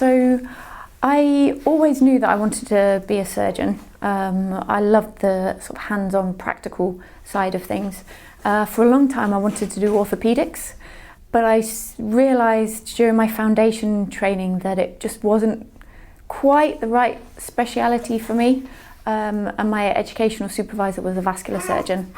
So I always knew that I wanted to be a surgeon. I loved the sort of hands-on practical side of things. For a long time I wanted to do orthopedics, but I realised during my foundation training that it just wasn't quite the right speciality for me. And my educational supervisor was a vascular surgeon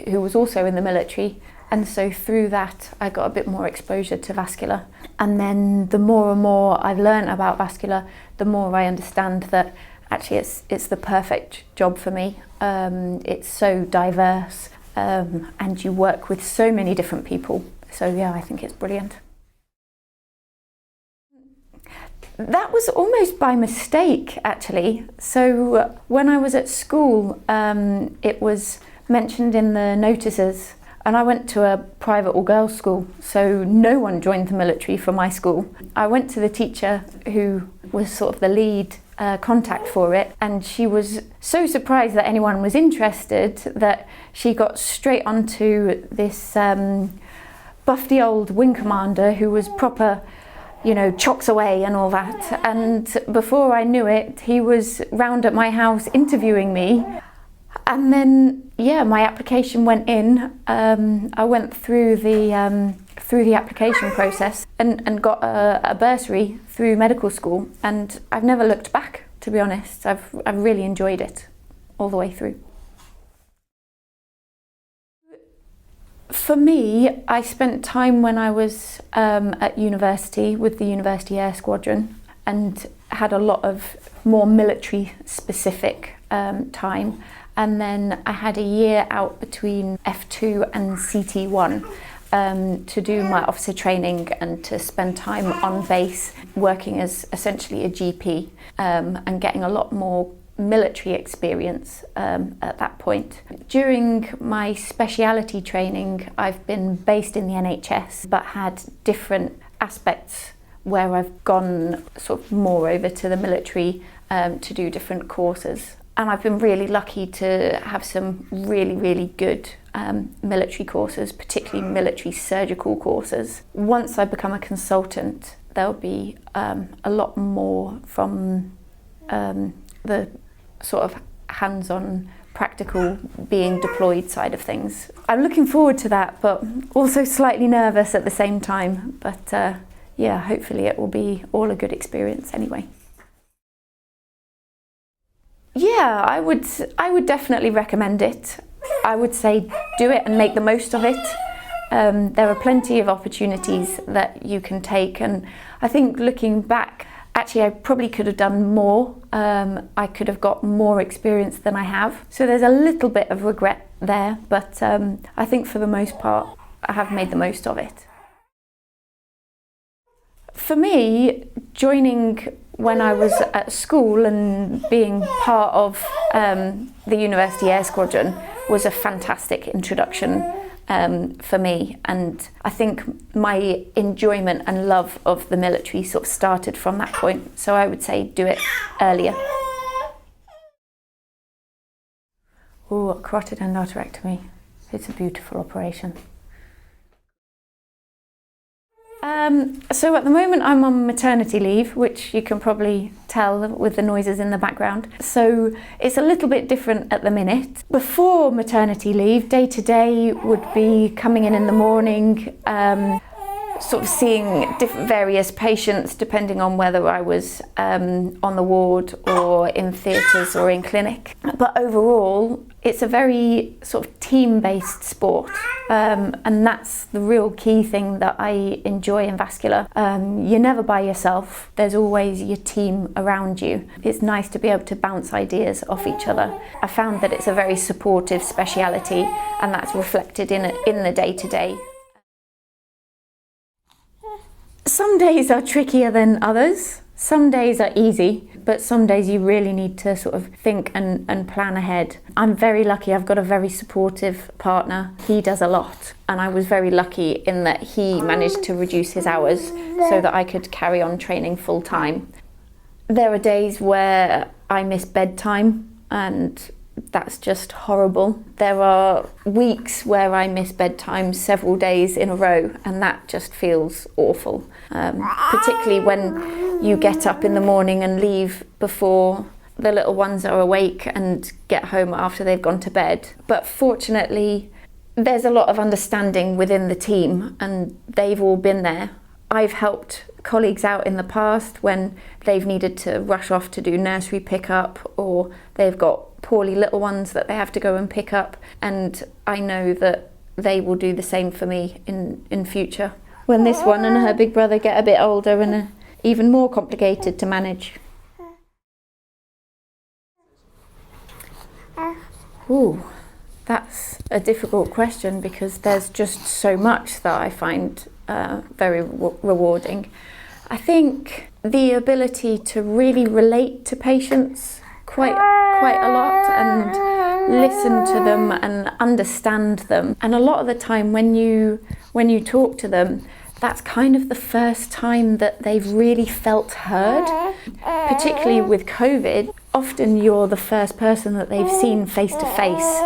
who was also in the military. And so through that, I got a bit more exposure to vascular. And then the more and more I've learned about vascular, the more I understand that actually it's the perfect job for me. It's so diverse, and you work with so many different people. So yeah, I think it's brilliant. That was almost by mistake, actually. So when I was at school, it was mentioned in the notices. And I went to a private all-girls school, so no one joined the military from my school. I went to the teacher who was sort of the lead contact for it, and she was so surprised that anyone was interested that she got straight onto this buffy old wing commander who was proper, you know, chocks away and all that. And before I knew it, he was round at my house interviewing me. And then, yeah, my application went in. I went through the application process and got a bursary through medical school. And I've never looked back, to be honest. I've really enjoyed it all the way through. For me, I spent time when I was at university with the University Air Squadron and had a lot of more military specific time. And then I had a year out between F2 and CT1 to do my officer training and to spend time on base working as essentially a GP and getting a lot more military experience at that point. During my speciality training, I've been based in the NHS but had different aspects where I've gone sort of more over to the military to do different courses. And I've been really lucky to have some really, really good military courses, particularly military surgical courses. Once I become a consultant, there'll be a lot more from the sort of hands-on, practical, being deployed side of things. I'm looking forward to that, but also slightly nervous at the same time. But yeah, hopefully it will be all a good experience anyway. Yeah, I would definitely recommend it. I would say do it and make the most of it. There are plenty of opportunities that you can take, and I think looking back, actually I probably could have done more. I could have got more experience than I have. So there's a little bit of regret there, but I think for the most part I have made the most of it. For me, joining when I was at school and being part of the University Air Squadron was a fantastic introduction for me, and I think my enjoyment and love of the military sort of started from that point, so I would say do it earlier. Oh, carotid endarterectomy. It's a beautiful operation. So at the moment I'm on maternity leave, which you can probably tell with the noises in the background. So it's a little bit different at the minute. Before maternity leave, day to day would be coming in the morning, sort of seeing various patients depending on whether I was on the ward or in theatres or in clinic. But overall, it's a very sort of team-based sport, and that's the real key thing that I enjoy in vascular. You're never by yourself. There's always your team around you. It's nice to be able to bounce ideas off each other. I found that it's a very supportive speciality, and that's reflected in the day-to-day. Some days are trickier than others. Some days are easy, but some days you really need to sort of think and plan ahead. I'm very lucky, I've got a very supportive partner. He does a lot, and I was very lucky in that he managed to reduce his hours so that I could carry on training full time. There are days where I miss bedtime, and that's just horrible. There are weeks where I miss bedtime several days in a row, and that just feels awful. Particularly when you get up in the morning and leave before the little ones are awake and get home after they've gone to bed. But fortunately, there's a lot of understanding within the team, and they've all been there. I've helped colleagues out in the past when they've needed to rush off to do nursery pickup, or they've got poorly little ones that they have to go and pick up, and I know that they will do the same for me in future when this one and her big brother get a bit older and are even more complicated to manage. Ooh, that's a difficult question because there's just so much that I find very rewarding. I think the ability to really relate to patients quite a lot and listen to them and understand them. And a lot of the time when you talk to them, that's kind of the first time that they've really felt heard. Particularly with COVID, often you're the first person that they've seen face to face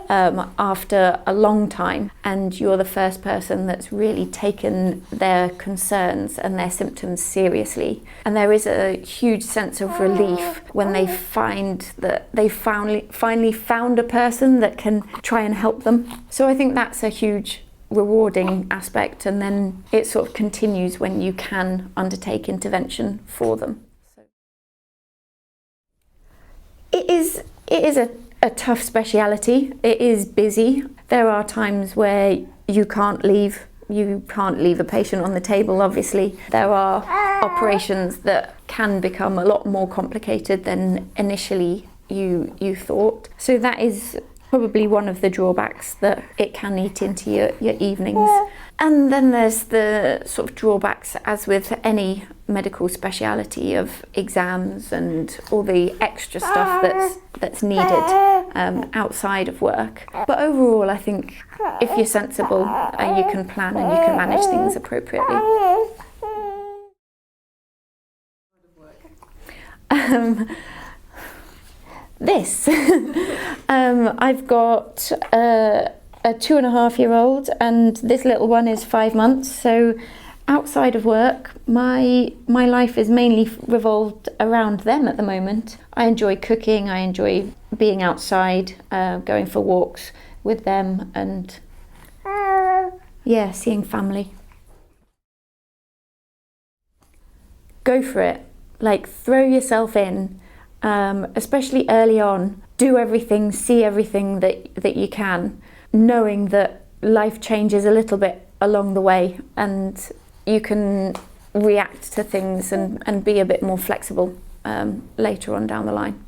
after a long time, and you're the first person that's really taken their concerns and their symptoms seriously. And there is a huge sense of relief when they find that they finally found a person that can try and help them. So I think that's a huge rewarding aspect, and then it sort of continues when you can undertake intervention for them. It is a tough speciality. It is busy. There are times where you can't leave a patient on the table, obviously. There are operations that can become a lot more complicated than initially you thought. So that is probably one of the drawbacks, that it can eat into your evenings. And then there's the sort of drawbacks, as with any medical speciality, of exams and all the extra stuff that's needed outside of work. But overall, I think if you're sensible, you can plan and you can manage things appropriately. I've got a 2.5-year-old, and this little one is 5 months. So outside of work, my life is mainly revolved around them at the moment. I enjoy cooking, I enjoy being outside, going for walks with them, and seeing family. Go for it. Like, throw yourself in. Especially early on, do everything, see everything that you can, knowing that life changes a little bit along the way, and you can react to things and be a bit more flexible later on down the line.